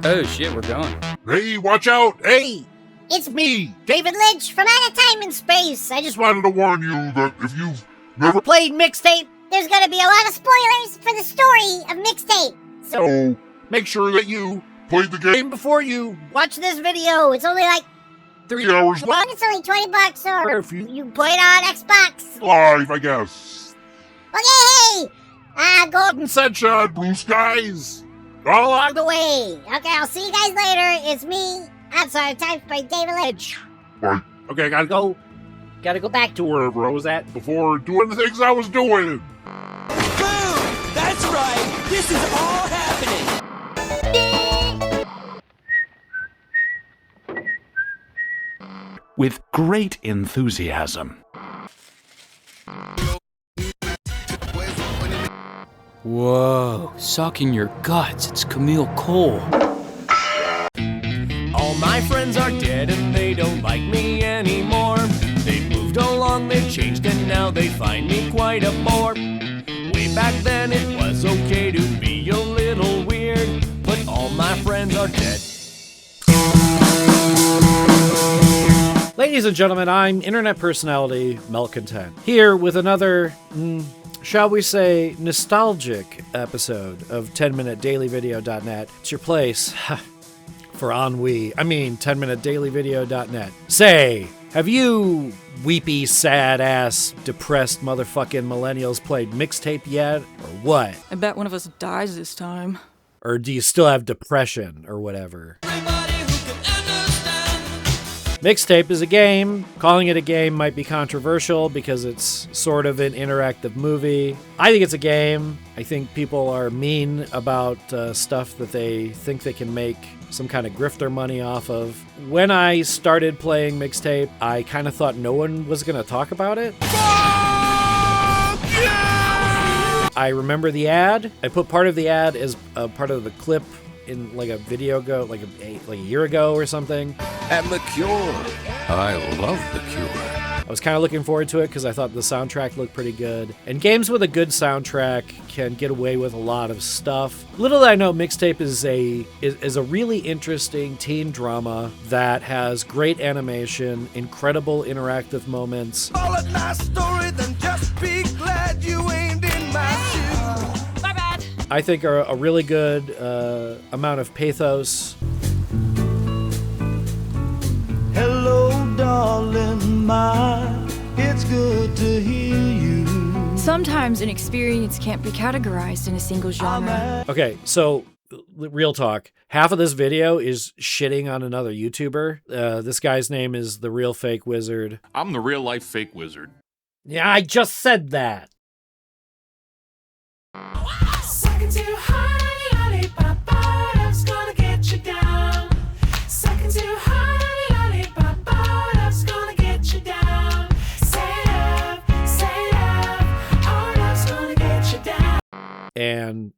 Oh shit, we're going. Hey, watch out! Hey! It's me, David Lynch from Out of Time and Space. I just Wanted to warn you that if you've never played Mixtape, there's gonna be a lot of spoilers for the story of Mixtape. so make sure that you played the game before you Watch this video. It's only like 3 hours long. It's only $20, or if you you play it on Xbox. live, I guess. Okay, hey, Golden sunshine, blue skies, all along the way. Okay, I'll see you guys later. It's me, Outside Time by David Lynch. Right. Okay, gotta go back to wherever I was at before doing the things I was doing. Boom! That's right! This is all happening! With great enthusiasm. Whoa, sucking your guts. It's Camille Cole. All my friends are dead and they don't like me anymore. They've moved along, they've changed, and now they find me quite a bore. Way back then it was okay to be a little weird, but all my friends are dead. Ladies and gentlemen, I'm internet personality Malcontent, here with another, shall we say, nostalgic episode of 10minutedailyvideo.net. It's your place for ennui. 10minutedailyvideo.net. Say, have you weepy, sad-ass, depressed motherfucking millennials played Mixtape yet, or what? I bet one of us dies this time. Or do you still have depression, or whatever? Mixtape is a game. Calling it a game might be controversial because it's sort of an interactive movie. I think it's a game. I think people are mean about stuff that they think they can make some kind of grifter money off of. When I started playing Mixtape, I kind of thought no one was going to talk about it. I remember the ad. I put part of the ad as a part of the clip in like a video ago, like a year ago or something. And The Cure. I love The Cure. I was kind of looking forward to it because I thought the soundtrack looked pretty good. And games with a good soundtrack can get away with a lot of stuff. Little did I know, Mixtape is a really interesting teen drama that has great animation, incredible interactive moments. Followed my story, then just be glad you ain't in my shoes. My bad. I think are a really good amount of pathos. Hello, darling, it's good to hear you. Sometimes an experience can't be categorized in a single genre. Okay, so real talk. Half of this video is shitting on another YouTuber. This guy's name is The Real Fake Wizard. I'm the real life fake wizard. Yeah, I just said that. Second too hard, lollipop, love's gonna get you down. Second too hard, lollipop, love's gonna get you down. Say love, oh, love's gonna get you down. And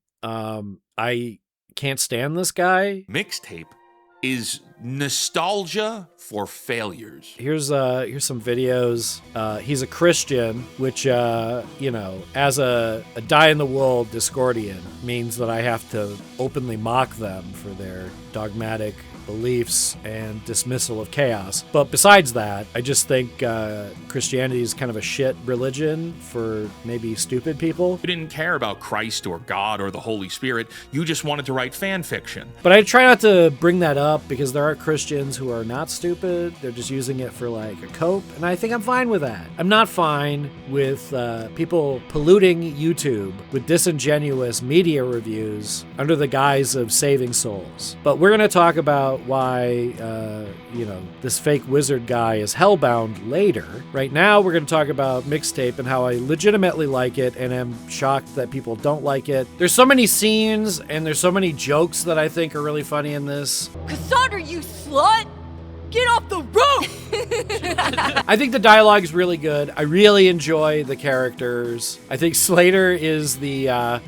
I can't stand this guy. Mixtape is nostalgia for failures. Here's some videos. He's a Christian, which as a die-in-the-wool Discordian means that I have to openly mock them for their dogmatic beliefs and dismissal of chaos. But besides that, I just think Christianity is kind of a shit religion for maybe stupid people. You didn't care about Christ or God or the Holy Spirit. You just wanted to write fan fiction. But I try not to bring that up because there are Christians who are not stupid. They're just using it for like a cope. And I think I'm fine with that. I'm not fine with people polluting YouTube with disingenuous media reviews under the guise of saving souls. But we're going to talk about why, this fake wizard guy is Hellbound later. Right now, we're going to talk about Mixtape and how I legitimately like it and am shocked that people don't like it. There's so many scenes and there's so many jokes that I think are really funny in this. Cassandra, you slut! Get off the roof! I think the dialogue is really good. I really enjoy the characters. I think Slater is the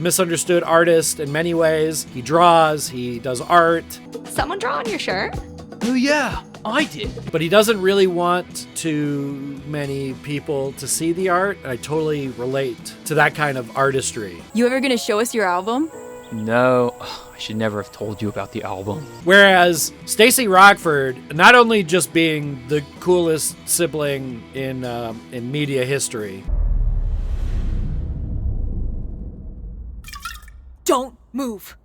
misunderstood artist in many ways. He draws, he does art. Someone draw on your shirt? Oh yeah, I did. But he doesn't really want too many people to see the art. I totally relate to that kind of artistry. You ever gonna show us your album? No, I should never have told you about the album. Whereas Stacey Rockford, not only just being the coolest sibling in media history. Don't move.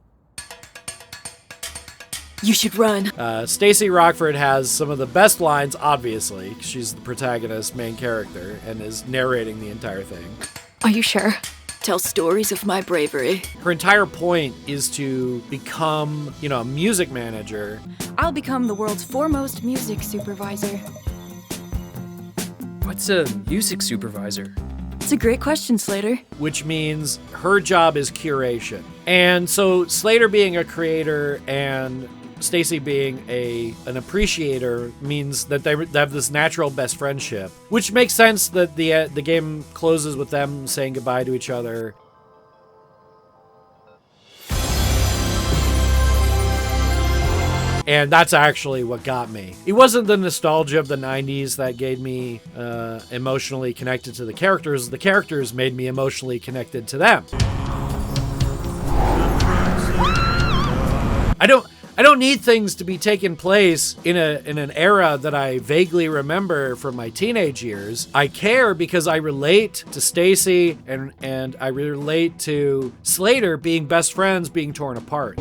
You should run. Stacey Rockford has some of the best lines, obviously. She's the protagonist, main character, and is narrating the entire thing. Are you sure? Tell stories of my bravery. Her entire point is to become, a music manager. I'll become the world's foremost music supervisor. What's a music supervisor? It's a great question, Slater. Which means her job is curation. And so Slater being a creator and Stacey being an appreciator means that they have this natural best friendship, which makes sense that the game closes with them saying goodbye to each other. And that's actually what got me. It wasn't the nostalgia of the 90s that gave me emotionally connected to the characters. The characters made me emotionally connected to them. I don't need things to be taking place in an era that I vaguely remember from my teenage years. I care because I relate to Stacey and I relate to Slater being best friends being torn apart.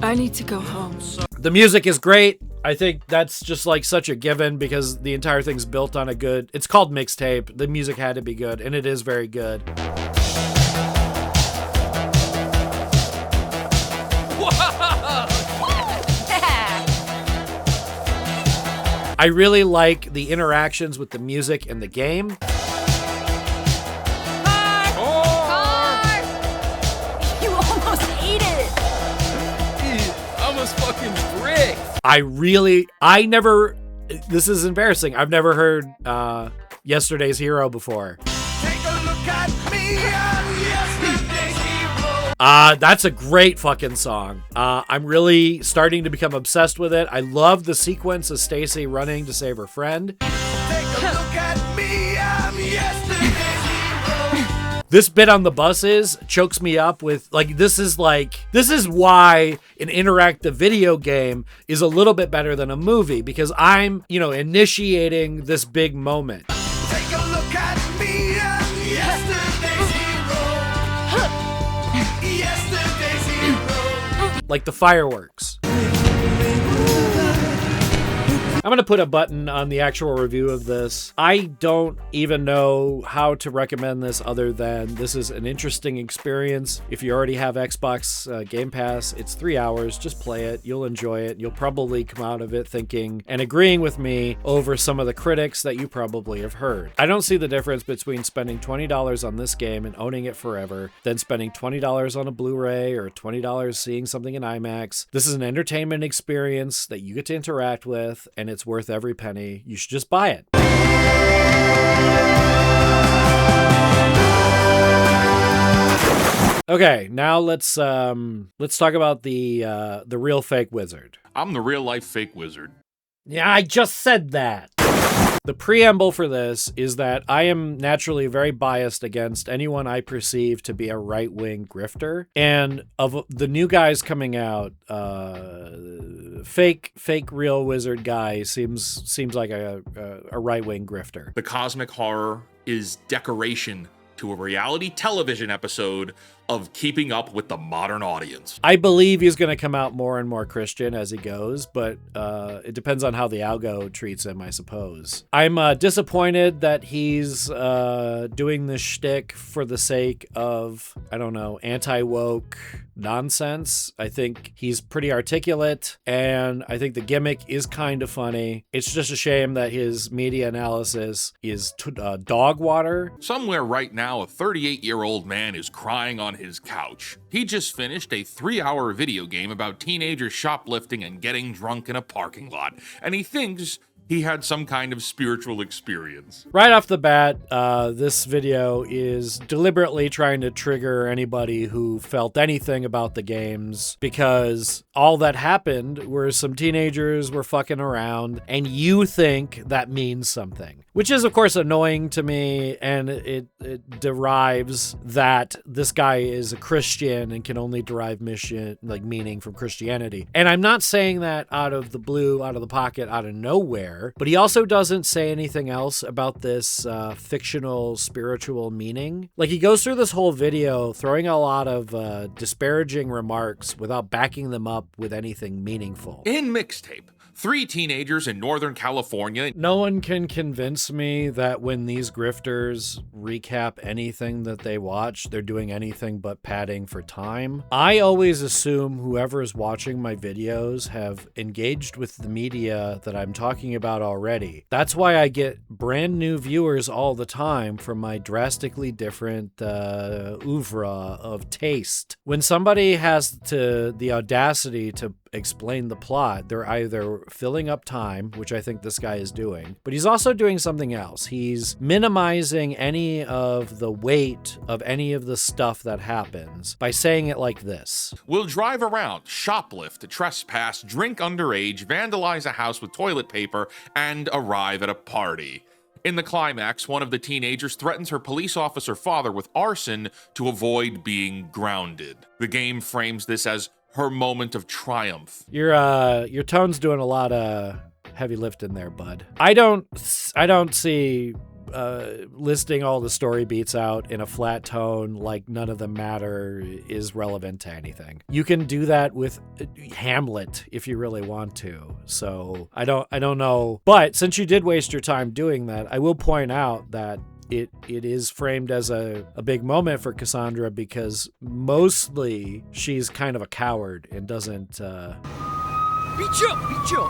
I need to go home. The music is great. I think that's just like such a given because the entire thing's built on it's called Mixtape. The music had to be good, and it is very good. I really like the interactions with the music and the game. You almost ate it. Almost fucking brick. This is embarrassing. I've never heard Yesterday's Hero before. Take a look at me, I'm yesterday's hero. That's a great fucking song. I'm really starting to become obsessed with it. I love the sequence of Stacey running to save her friend. Take a look at me, I'm yesterday's hero. This bit on the buses chokes me up with this is why an interactive video game is a little bit better than a movie, because I'm, initiating this big moment. Take a look at me, I'm yesterday's hero. Yesterday's hero. Like the fireworks. I'm going to put a button on the actual review of this. I don't even know how to recommend this other than this is an interesting experience. If you already have Xbox Game Pass, it's 3 hours. Just play it. You'll enjoy it. You'll probably come out of it thinking and agreeing with me over some of the critics that you probably have heard. I don't see the difference between spending $20 on this game and owning it forever than spending $20 on a Blu-ray or $20 seeing something in IMAX. This is an entertainment experience that you get to interact with, and it's worth every penny. You should just buy it. Okay, now let's talk about the real fake wizard. I'm the real life fake wizard. Yeah, I just said that. The preamble for this is that I am naturally very biased against anyone I perceive to be a right-wing grifter. And of the new guys coming out, fake real wizard guy seems like a right-wing grifter. The cosmic horror is decoration to a reality television episode of keeping up with the modern audience. I believe he's going to come out more and more Christian as he goes, but it depends on how the algo treats him, I suppose. I'm disappointed that he's doing this shtick for the sake of, I don't know, anti-woke nonsense. I think he's pretty articulate, and I think the gimmick is kind of funny. It's just a shame that his media analysis is dog water. Somewhere right now, a 38-year-old man is crying on his couch. He just finished a 3-hour video game about teenagers shoplifting and getting drunk in a parking lot, and he thinks he had some kind of spiritual experience. Right off the bat, this video is deliberately trying to trigger anybody who felt anything about the games, because all that happened were some teenagers were fucking around, and you think that means something. Which is, of course, annoying to me, and it derives that this guy is a Christian and can only derive meaning from Christianity. And I'm not saying that out of the blue, out of the pocket, out of nowhere, but he also doesn't say anything else about this fictional spiritual meaning. Like, he goes through this whole video throwing a lot of disparaging remarks without backing them up with anything meaningful. In Mixtape, 3 teenagers in Northern California. No one can convince me that when these grifters recap anything that they watch, they're doing anything but padding for time. I always assume whoever is watching my videos have engaged with the media that I'm talking about already. That's why I get brand new viewers all the time from my drastically different oeuvre of taste. When somebody has the audacity to explain the plot, they're either filling up time, which I think this guy is doing, but he's also doing something else. He's minimizing any of the weight of any of the stuff that happens by saying it like this. Will drive around, shoplift, trespass, drink underage, vandalize a house with toilet paper, and arrive at a party. In the climax, one of the teenagers threatens her police officer father with arson to avoid being grounded. The game frames this as her moment of triumph. Your tone's doing a lot of heavy lifting there, bud. I don't see listing all the story beats out in a flat tone like none of them matter is relevant to anything. You can do that with Hamlet if you really want to. So I don't know. But since you did waste your time doing that, I will point out that it is framed as a big moment for Cassandra, because mostly she's kind of a coward and doesn't Be chill,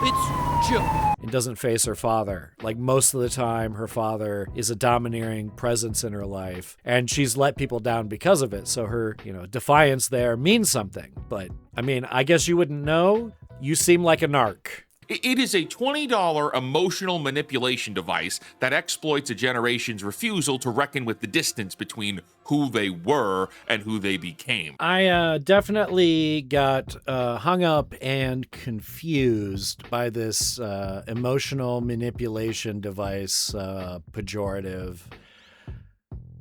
it's chill. and doesn't face her father. Like, most of the time, her father is a domineering presence in her life, and she's let people down because of it. So her, defiance there means something. But I mean, I guess you wouldn't know. You seem like a narc. It is a $20 emotional manipulation device that exploits a generation's refusal to reckon with the distance between who they were and who they became. I definitely got hung up and confused by this emotional manipulation device pejorative.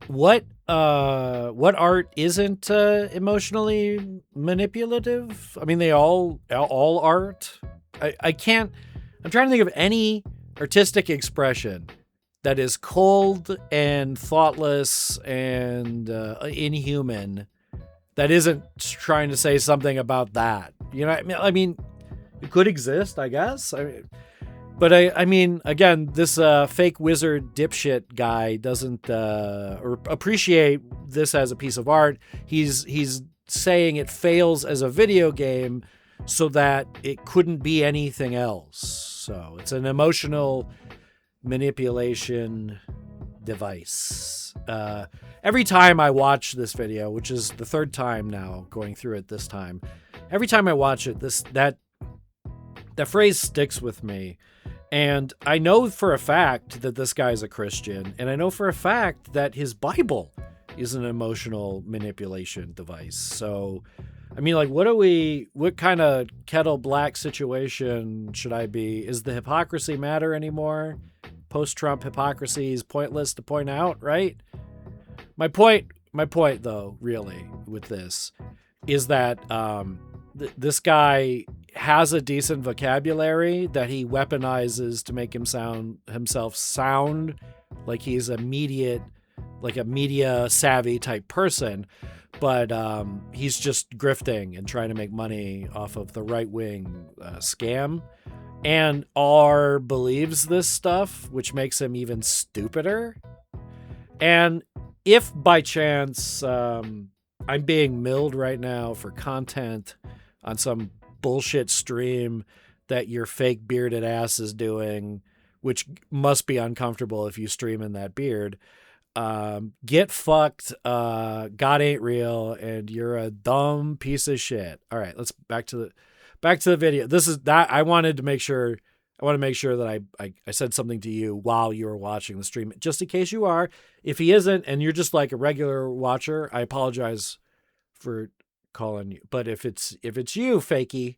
What art isn't emotionally manipulative? I mean, they all art. I'm trying to think of any artistic expression that is cold and thoughtless and inhuman that isn't trying to say something about that. I mean, it could exist, I guess. But I mean, again, this fake wizard dipshit guy doesn't appreciate this as a piece of art. He's saying it fails as a video game so that it couldn't be anything else. So it's an emotional manipulation device. Every time I watch this video, which is the third time now going through it this time, every time I watch it, that phrase sticks with me. And I know for a fact that this guy's a Christian, and I know for a fact that his Bible is an emotional manipulation device. So I mean, like, what kind of kettle black situation should I be? Is the hypocrisy matter anymore? Post-Trump hypocrisy is pointless to point out, right? My point though, really, with this, is that this guy has a decent vocabulary that he weaponizes to make himself sound like he's a media savvy type person. But he's just grifting and trying to make money off of the right-wing scam. And R believes this stuff, which makes him even stupider. And if by chance I'm being milled right now for content on some bullshit stream that your fake bearded ass is doing, which must be uncomfortable if you stream in that beard, get fucked, God ain't real, and you're a dumb piece of shit. All right, let's back to the video. This is that I wanted to make sure I want to make sure that I said something to you while you were watching the stream, just in case you are. If he isn't, and you're just like a regular watcher, I apologize for calling you. But if it's you, Fakey,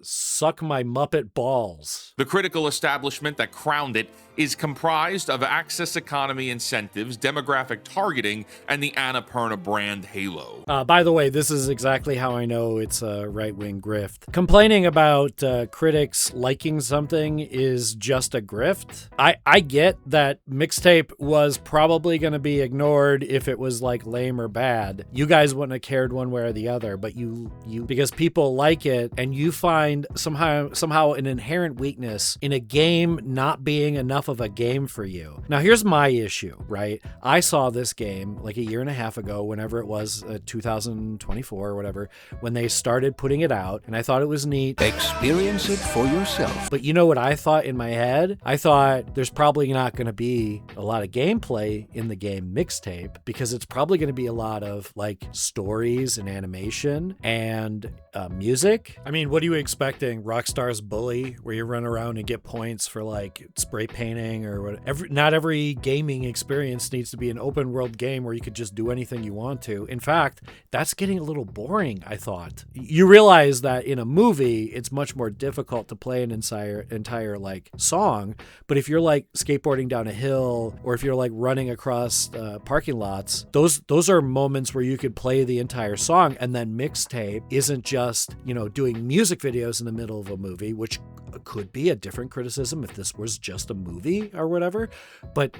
suck my Muppet balls. The critical establishment that crowned it is comprised of access economy incentives, demographic targeting, and the Annapurna brand halo. By the way, this is exactly how I know it's a right-wing grift. Complaining about critics liking something is just a grift. I get that Mixtape was probably going to be ignored if it was like lame or bad. You guys wouldn't have cared one way or the other, but you because people like it, and you find somehow an inherent weakness in a game not being enough of a game for you. Now, here's my issue, right? I saw this game like a year and a half ago, whenever it was, 2024 or whatever, when they started putting it out, and I thought it was neat. Experience it for yourself. But you know what I thought in my head? I thought there's probably not going to be a lot of gameplay in the game Mixtape, because it's probably going to be a lot of like stories and animation and music. I mean, what are you expecting? Rockstar's Bully, where you run around and get points for like spray painting or whatever. Not every gaming experience needs to be an open world game where you could just do anything you want to. In fact, that's getting a little boring, I thought. You realize that in a movie, it's much more difficult to play an entire like song. But if you're like skateboarding down a hill, or if you're like running across parking lots, those are moments where you could play the entire song. And then Mixtape isn't just, doing music videos in the middle of a movie, which could be a different criticism if this was just a movie or whatever. But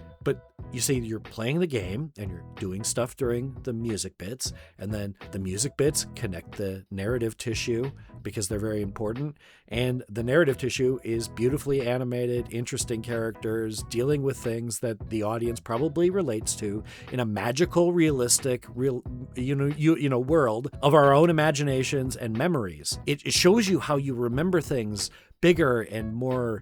you see, you're playing the game and you're doing stuff during the music bits, and then the music bits connect the narrative tissue because they're very important. And the narrative tissue is beautifully animated, interesting characters dealing with things that the audience probably relates to in a magical, realistic, world of our own imaginations and memories. It shows you how you remember things bigger and more,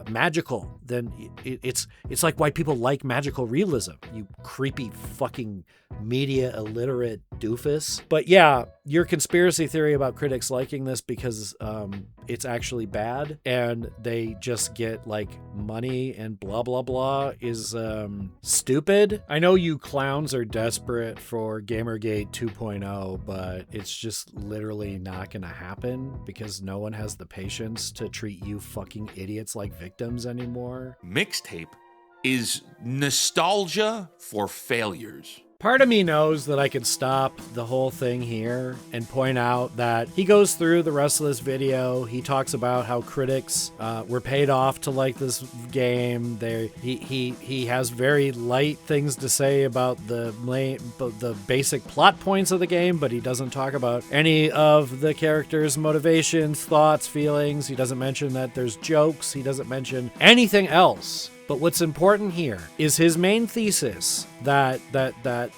magical than it's like why people like magical realism, you creepy fucking media illiterate doofus. But yeah, your conspiracy theory about critics liking this because it's actually bad and they just get like money and blah blah blah is stupid. I know you clowns are desperate for Gamergate 2.0, but it's just literally not gonna happen because no one has the patience to treat you fucking idiots like victims anymore. Mixtape is nostalgia for failures. Part of me knows that I could stop the whole thing here and point out that he goes through the rest of this video. He talks about how critics were paid off to like this game. He has very light things to say about the basic plot points of the game, but he doesn't talk about any of the characters' motivations, thoughts, feelings. He doesn't mention that there's jokes. He doesn't mention anything else. But what's important here is his main thesis that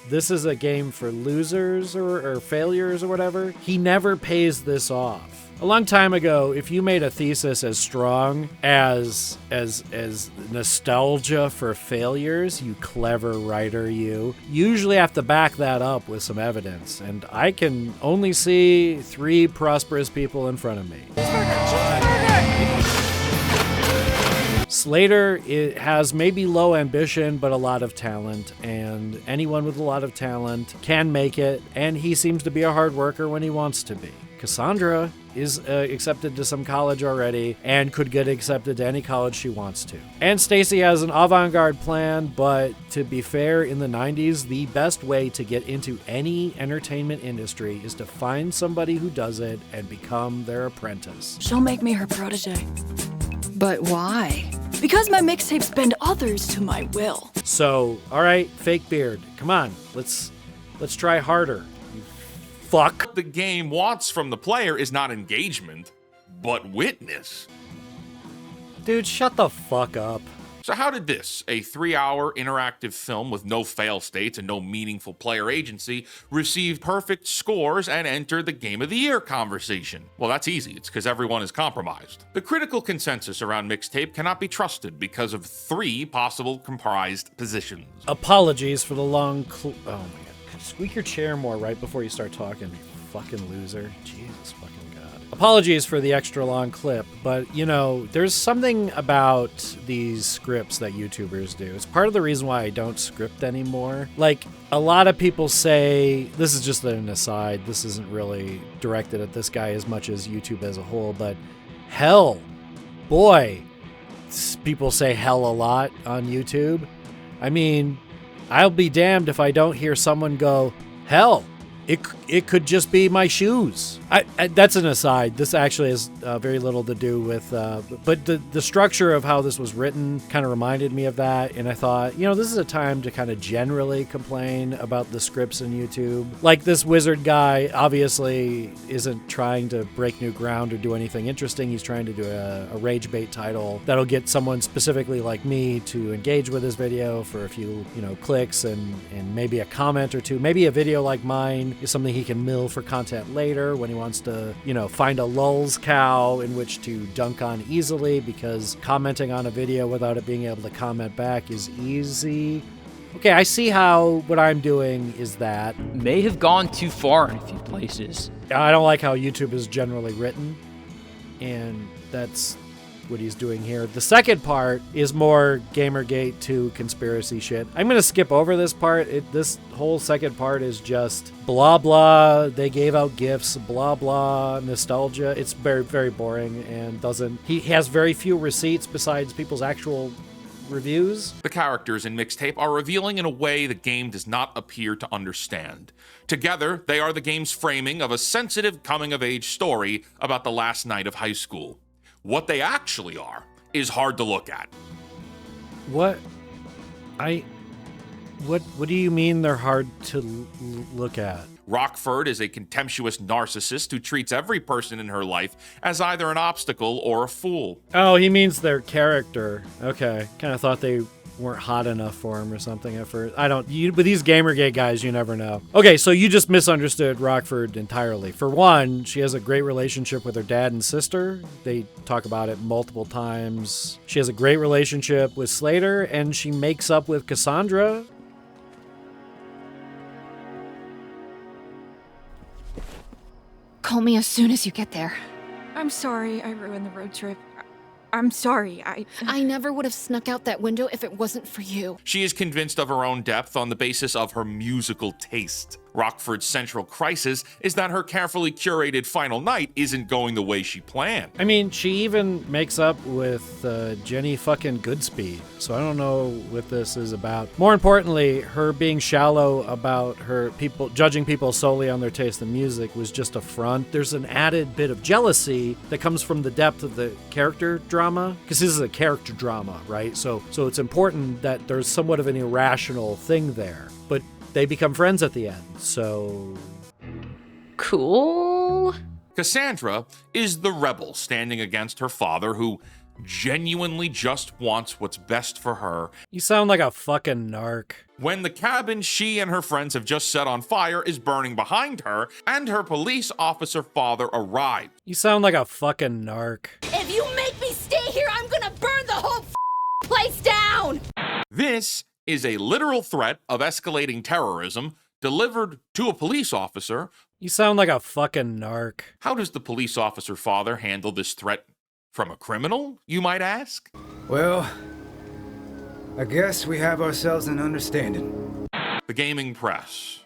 this is a game for losers or failures or whatever. He never pays this off. A long time ago, if you made a thesis as strong as nostalgia for failures, you clever writer, you usually have to back that up with some evidence. And I can only see 3 prosperous people in front of me. Slater, it has maybe low ambition, but a lot of talent, and anyone with a lot of talent can make it, and he seems to be a hard worker when he wants to be. Cassandra is accepted to some college already and could get accepted to any college she wants to. And Stacy has an avant-garde plan, but to be fair, in the 90s, the best way to get into any entertainment industry is to find somebody who does it and become their apprentice. She'll make me her protege. But why? Because my mixtapes bend others to my will. So, all right, fake beard, come on, let's try harder. You fuck. What the game wants from the player is not engagement, but witness. Dude, shut the fuck up. So how did this, a 3-hour interactive film with no fail states and no meaningful player agency, receive perfect scores and enter the Game of the Year conversation? Well, that's easy. It's because everyone is compromised. The critical consensus around Mixtape cannot be trusted because of 3 possible comprised positions. Apologies for the long oh my god. Squeak your chair more right before you start talking, you fucking loser. Jesus fucking god. Apologies for the extra long clip, but you know, there's something about these scripts that YouTubers do. It's part of the reason why I don't script anymore. Like, a lot of people say, this is just an aside, this isn't really directed at this guy as much as YouTube as a whole, but hell, boy, people say hell a lot on YouTube. I mean, I'll be damned if I don't hear someone go, hell. It could just be my shoes. That's an aside. This actually has very little to do with, but the structure of how this was written kind of reminded me of that. And I thought, you know, this is a time to kind of generally complain about the scripts in YouTube. Like, this wizard guy obviously isn't trying to break new ground or do anything interesting. He's trying to do a rage bait title that'll get someone specifically like me to engage with his video for a few, you know, clicks and maybe a comment or two. Maybe a video like mine is something he can mill for content later when he wants to, you know, find a lulz cow in which to dunk on easily, because commenting on a video without it being able to comment back is easy. Okay, I see how what I'm doing is that. May have gone too far in a few places. I don't like how YouTube is generally written, and that's what he's doing here. The second part is more Gamergate 2 conspiracy shit. I'm going to skip over this part. This whole second part is just blah blah, they gave out gifts, blah blah, nostalgia. It's very, very boring and he has very few receipts besides people's actual reviews. The characters in Mixtape are revealing in a way the game does not appear to understand. Together, they are the game's framing of a sensitive coming-of-age story about the last night of high school. What they actually are is hard to look at. What do you mean they're hard to look at? Rockford is a contemptuous narcissist who treats every person in her life as either an obstacle or a fool. Oh, he means their character. Okay. Kind of thought they weren't hot enough for him or something at first. With these Gamergate guys, you never know. Okay, so you just misunderstood Rockford entirely. For one, she has a great relationship with her dad and sister. They talk about it multiple times. She has a great relationship with Slater, and she makes up with Cassandra. Call me as soon as you get there. I'm sorry I ruined the road trip. I'm sorry, I never would have snuck out that window if it wasn't for you. She is convinced of her own depth on the basis of her musical taste. Rockford's central crisis is that her carefully curated final night isn't going the way she planned. I mean, she even makes up with Jenny fucking Goodspeed, so I don't know what this is about. More importantly, her being shallow about her judging people solely on their taste in music was just a front. There's an added bit of jealousy that comes from the depth of the character drama, because this is a character drama, right? So it's important that there's somewhat of an irrational thing there, but they become friends at the end, so... Cool. Cassandra is the rebel standing against her father, who genuinely just wants what's best for her. You sound like a fucking narc. When the cabin she and her friends have just set on fire is burning behind her, and her police officer father arrives. You sound like a fucking narc. If you make me stay here, I'm gonna burn the whole place down! This is a literal threat of escalating terrorism delivered to a police officer. You sound like a fucking narc. How does the police officer father handle this threat from a criminal, you might ask? Well, I guess we have ourselves an understanding. The gaming press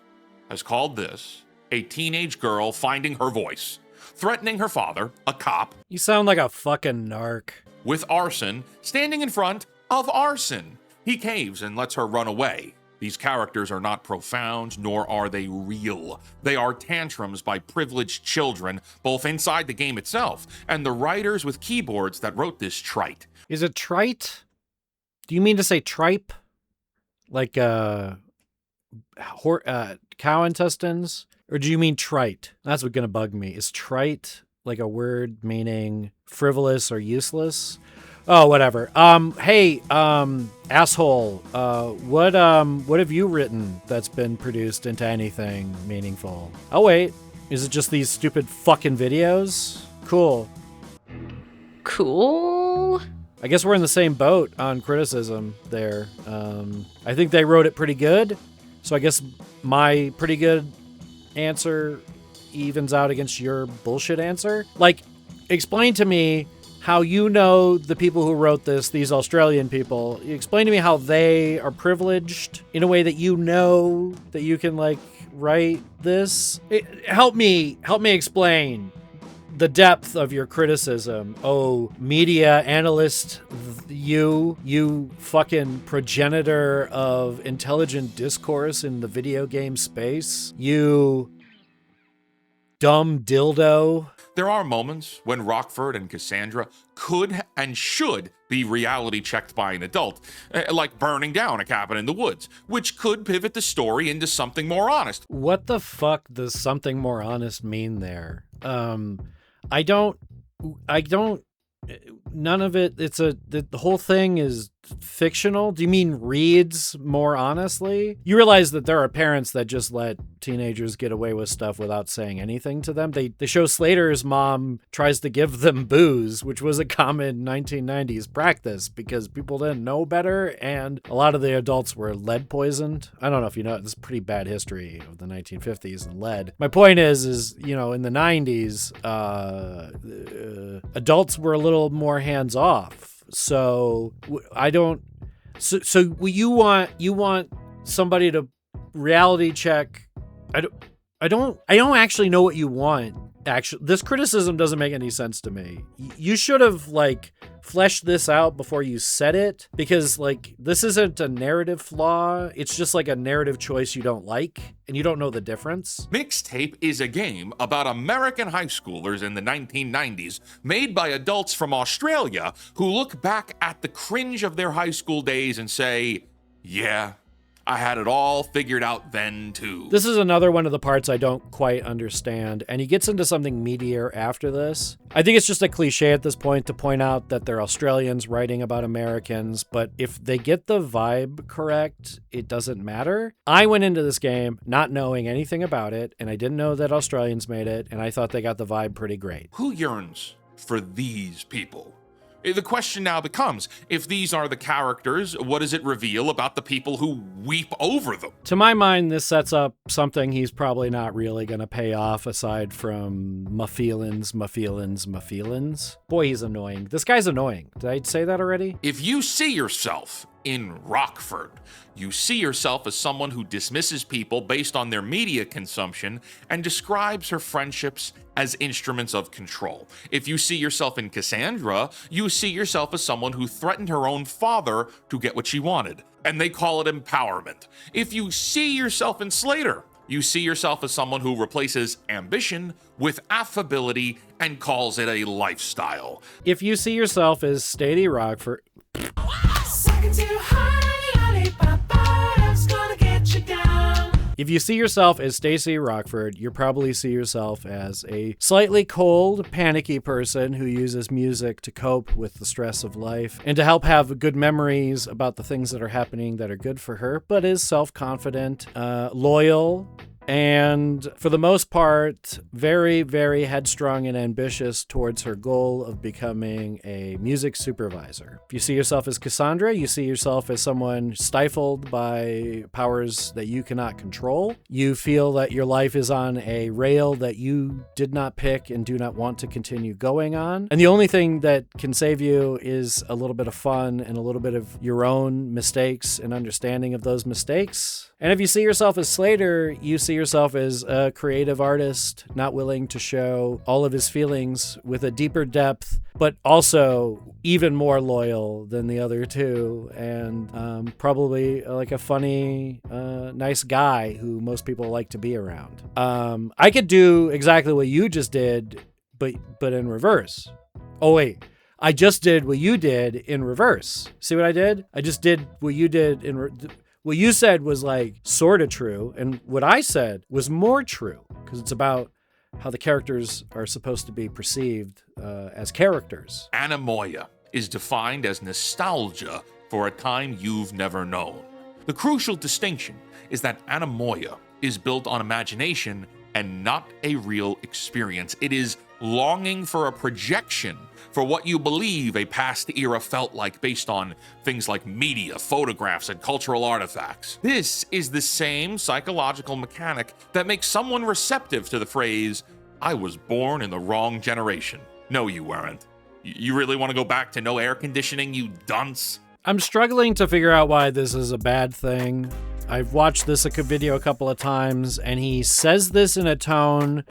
has called this a teenage girl finding her voice, threatening her father, a cop. You sound like a fucking narc. With arson standing in front of arson. He caves and lets her run away. These characters are not profound, nor are they real. They are tantrums by privileged children, both inside the game itself, and the writers with keyboards that wrote this trite. Is it trite? Do you mean to say tripe? Like, cow intestines? Or do you mean trite? That's what's gonna bug me. Is trite like a word meaning frivolous or useless? Oh, whatever. Hey, asshole, what have you written that's been produced into anything meaningful? Oh, wait. Is it just these stupid fucking videos? Cool. Cool. I guess we're in the same boat on criticism there. I think they wrote it pretty good, so I guess my pretty good answer evens out against your bullshit answer. Like, explain to me how you know the people who wrote this, these Australian people. Explain to me how they are privileged in a way that you know that you can, like, write this. Help me explain the depth of your criticism. Oh, media analyst, you fucking progenitor of intelligent discourse in the video game space. You dumb dildo. There are moments when Rockford and Cassandra could and should be reality checked by an adult, like burning down a cabin in the woods, which could pivot the story into something more honest. What the fuck does something more honest mean there? I don't, none of it, the whole thing is fictional. Do you mean reads more honestly? You realize that there are parents that just let teenagers get away with stuff without saying anything to them. They show Slater's mom tries to give them booze, which was a common 1990s practice because people didn't know better, and a lot of the adults were lead poisoned. I don't know if you know, this is pretty bad history of the 1950s and lead. My point is, you know, in the 90s, adults were a little more hands off. So you want somebody to reality check. I don't actually know what you want. Actually, this criticism doesn't make any sense to me. You should have, like, fleshed this out before you said it, because, like, this isn't a narrative flaw. It's just like a narrative choice you don't like, and you don't know the difference. Mixtape is a game about American high schoolers in the 1990s, made by adults from Australia who look back at the cringe of their high school days and say, yeah, I had it all figured out then too. This is another one of the parts I don't quite understand, and he gets into something meatier after this. I think it's just a cliche at this point to point out that they're Australians writing about Americans, but if they get the vibe correct, it doesn't matter. I went into this game not knowing anything about it, and I didn't know that Australians made it, and I thought they got the vibe pretty great. Who yearns for these people? The question now becomes, if these are the characters, what does it reveal about the people who weep over them? To my mind, this sets up something he's probably not really going to pay off aside from my feelings. Boy, he's annoying. This guy's annoying. Did I say that already? If you see yourself in Rockford, you see yourself as someone who dismisses people based on their media consumption and describes her friendships as instruments of control. If you see yourself in Cassandra, you see yourself as someone who threatened her own father to get what she wanted, and they call it empowerment. If you see yourself in Slater, you see yourself as someone who replaces ambition with affability and calls it a lifestyle. If you see yourself as Stady Rockford, if you see yourself as Stacey Rockford, you probably see yourself as a slightly cold, panicky person who uses music to cope with the stress of life and to help have good memories about the things that are happening that are good for her, but is self-confident, loyal, and for the most part, very, very headstrong and ambitious towards her goal of becoming a music supervisor. If you see yourself as Cassandra, you see yourself as someone stifled by powers that you cannot control. You feel that your life is on a rail that you did not pick and do not want to continue going on. And the only thing that can save you is a little bit of fun and a little bit of your own mistakes and understanding of those mistakes. And if you see yourself as Slater, you see yourself as a creative artist, not willing to show all of his feelings with a deeper depth, but also even more loyal than the other two, and probably like a funny, nice guy who most people like to be around. I could do exactly what you just did, but in reverse. Oh, wait. I just did what you did in reverse. See what I did? I just did what you did in what you said was like sort of true, and what I said was more true, because it's about how the characters are supposed to be perceived as characters. Anemoia is defined as nostalgia for a time you've never known. The crucial distinction is that anemoia is built on imagination and not a real experience. It is longing for a projection for what you believe a past era felt like based on things like media, photographs, and cultural artifacts. This is the same psychological mechanic that makes someone receptive to the phrase, "I was born in the wrong generation." No, you weren't. You really want to go back to no air conditioning, you dunce? I'm struggling to figure out why this is a bad thing. I've watched this video a couple of times, and he says this in a tone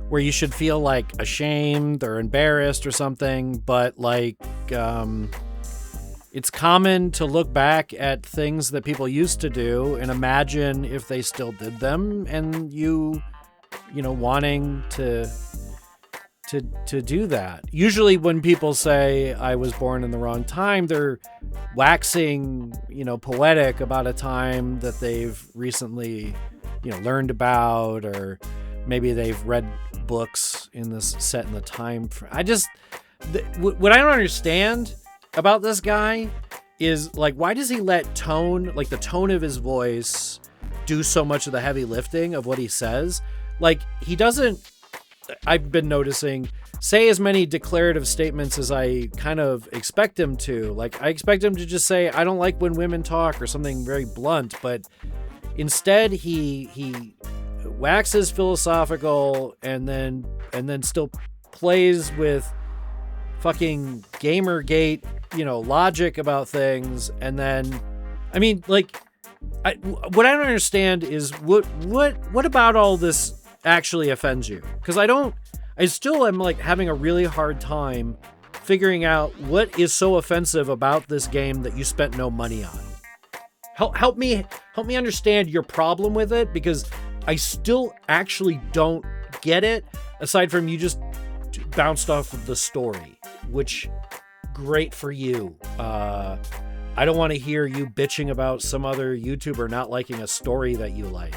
where you should feel like ashamed or embarrassed or something, but like it's common to look back at things that people used to do and imagine if they still did them, and you know, wanting to do that. Usually when people say I was born in the wrong time, they're waxing, you know, poetic about a time that they've recently, you know, learned about, or maybe they've read books in this set in the time. What I don't understand about this guy is, like, why does he let tone, like the tone of his voice, do so much of the heavy lifting of what he says? Like, he doesn't, I've been noticing, say as many declarative statements as I kind of expect him to. Like, I expect him to just say, I don't like when women talk, or something very blunt, but instead he waxes philosophical and then still plays with fucking Gamergate, you know, logic about things. And then, I mean, like, what I don't understand is what about all this actually offends you? Because I still am like having a really hard time figuring out what is so offensive about this game that you spent no money on. Help me understand your problem with it, because I still actually don't get it, aside from you just bounced off of the story, which, great for you. I don't want to hear you bitching about some other YouTuber not liking a story that you like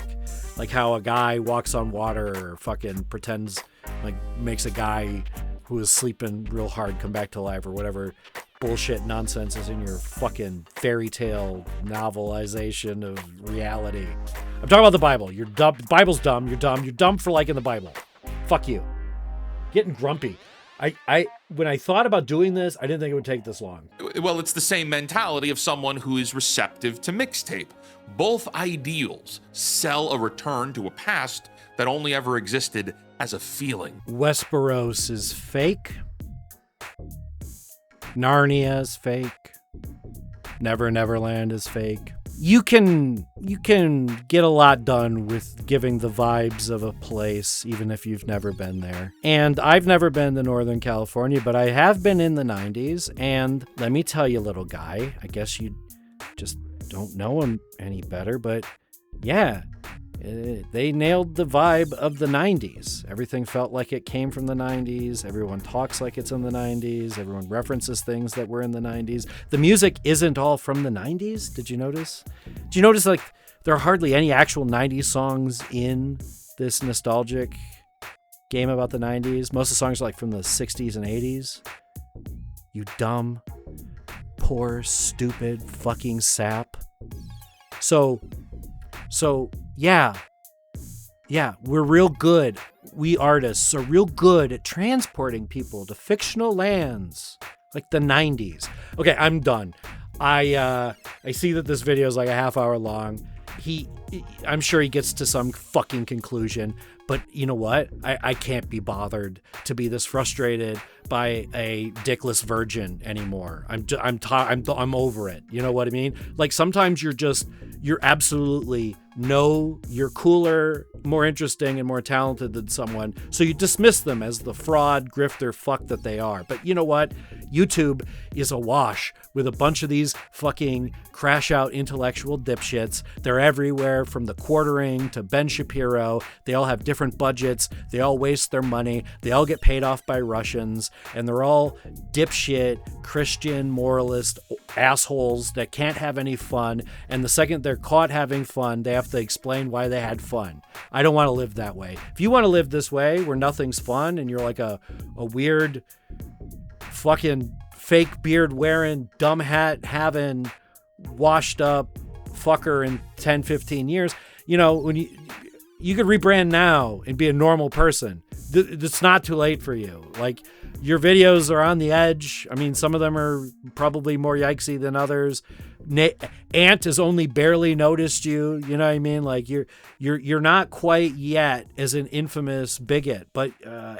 how a guy walks on water, or fucking pretends, like, makes a guy who is sleeping real hard come back to life, or whatever bullshit nonsense is in your fucking fairy tale novelization of reality. I'm talking about the Bible. You're dumb. The Bible's dumb. You're dumb. You're dumb for liking the Bible. Fuck you. Getting grumpy. When I thought about doing this, I didn't think it would take this long. Well, it's the same mentality of someone who is receptive to Mixtape. Both ideals sell a return to a past that only ever existed as a feeling. Westeros is fake. Narnia is fake. Never Neverland is fake. You can get a lot done with giving the vibes of a place, even if you've never been there. And I've never been to Northern California, but I have been in the 90s. And let me tell you, little guy, I guess you just don't know him any better, but yeah, they nailed the vibe of the 90s. Everything felt like it came from the 90s. Everyone talks like it's in the 90s. Everyone references things that were in the 90s. The music isn't all from the 90s. Did you notice? Did you notice, like, there are hardly any actual 90s songs in this nostalgic game about the 90s? Most of the songs are like from the 60s and 80s. You dumb, poor, stupid fucking sap. So yeah, we're real good. We artists are real good at transporting people to fictional lands like the 90s. Okay, I'm done. I see that this video is like a half hour long. I'm sure he gets to some fucking conclusion, but you know what? I can't be bothered to be this frustrated by a dickless virgin anymore. I'm over it. You know what I mean? Like, sometimes you're absolutely you're cooler, more interesting, and more talented than someone, so you dismiss them as the fraud, grifter, fuck that they are. But you know what? YouTube is awash with a bunch of these fucking crash out intellectual dipshits. They're everywhere, from the Quartering to Ben Shapiro. They all have different budgets. They all waste their money. They all get paid off by Russians, and they're all dipshit, Christian, moralist assholes that can't have any fun. And the second they're caught having fun, they have to explain why they had fun. I don't want to live that way. If you want to live this way, where nothing's fun, and you're like a weird fucking fake beard wearing, dumb hat having, washed up fucker in 10, 15 years, you know, you could rebrand now and be a normal person. It's not too late for you. Like, your videos are on the edge. I mean, some of them are probably more yikesy than others. Ant has only barely noticed you. You know what I mean? Like, you're not quite yet as an infamous bigot, but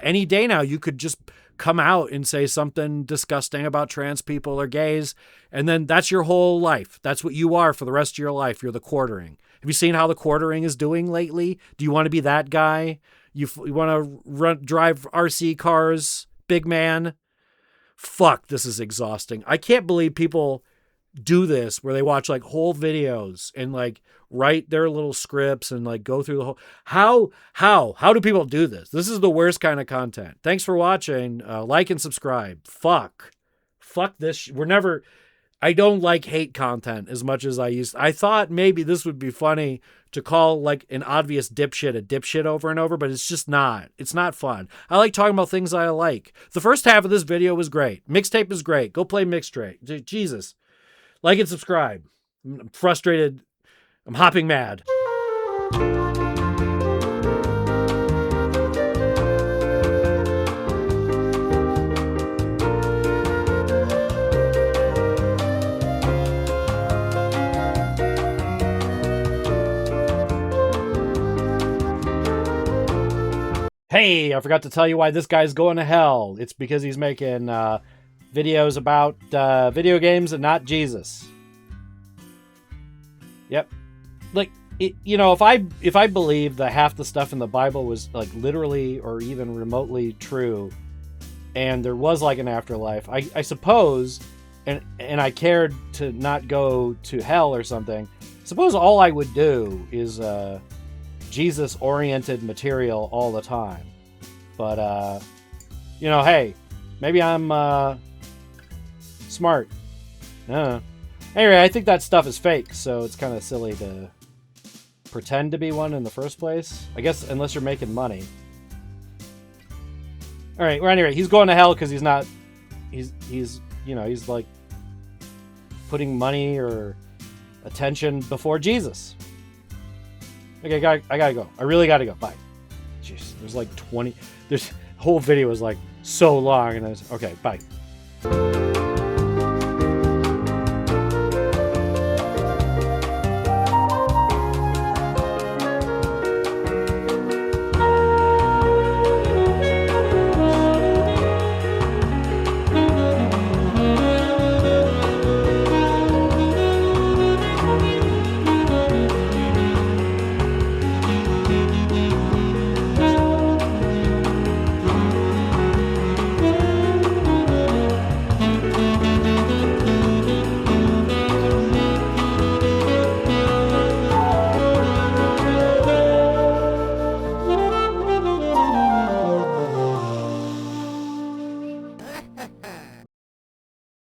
any day now you could just come out and say something disgusting about trans people or gays, and then that's your whole life. That's what you are for the rest of your life. You're the quartering. Have you seen how the quartering is doing lately? Do you want to be that guy? You want to drive RC cars, big man? Fuck, this is exhausting. I can't believe people do this where they watch like whole videos and like write their little scripts and like go through the whole. How do people do this? This is the worst kind of content. Thanks for watching. Like and subscribe. Fuck this. I don't like hate content as much as I used. I thought maybe this would be funny to call like an obvious dipshit a dipshit over and over, but it's just not. It's not fun. I like talking about things I like. The first half of this video was great. Mixtape is great. Go play Mixtape. Jesus. Like and subscribe. I'm frustrated. I'm hopping mad. Hey, I forgot to tell you why this guy's going to hell. It's because he's making videos about video games and not Jesus. Yep. Like, if I believed that half the stuff in the Bible was like literally or even remotely true, and there was like an afterlife, I suppose, and I cared to not go to hell or something, suppose all I would do is Jesus-oriented material all the time. But, hey, maybe I'm smart. Anyway, I think that stuff is fake, so it's kind of silly to pretend to be one in the first place. I guess unless you're making money. All right, well, anyway, he's going to hell because he's like putting money or attention before Jesus. Okay, I gotta go. I really gotta go. Bye. Jeez, there's like 20. This whole video is like so long, and okay, bye.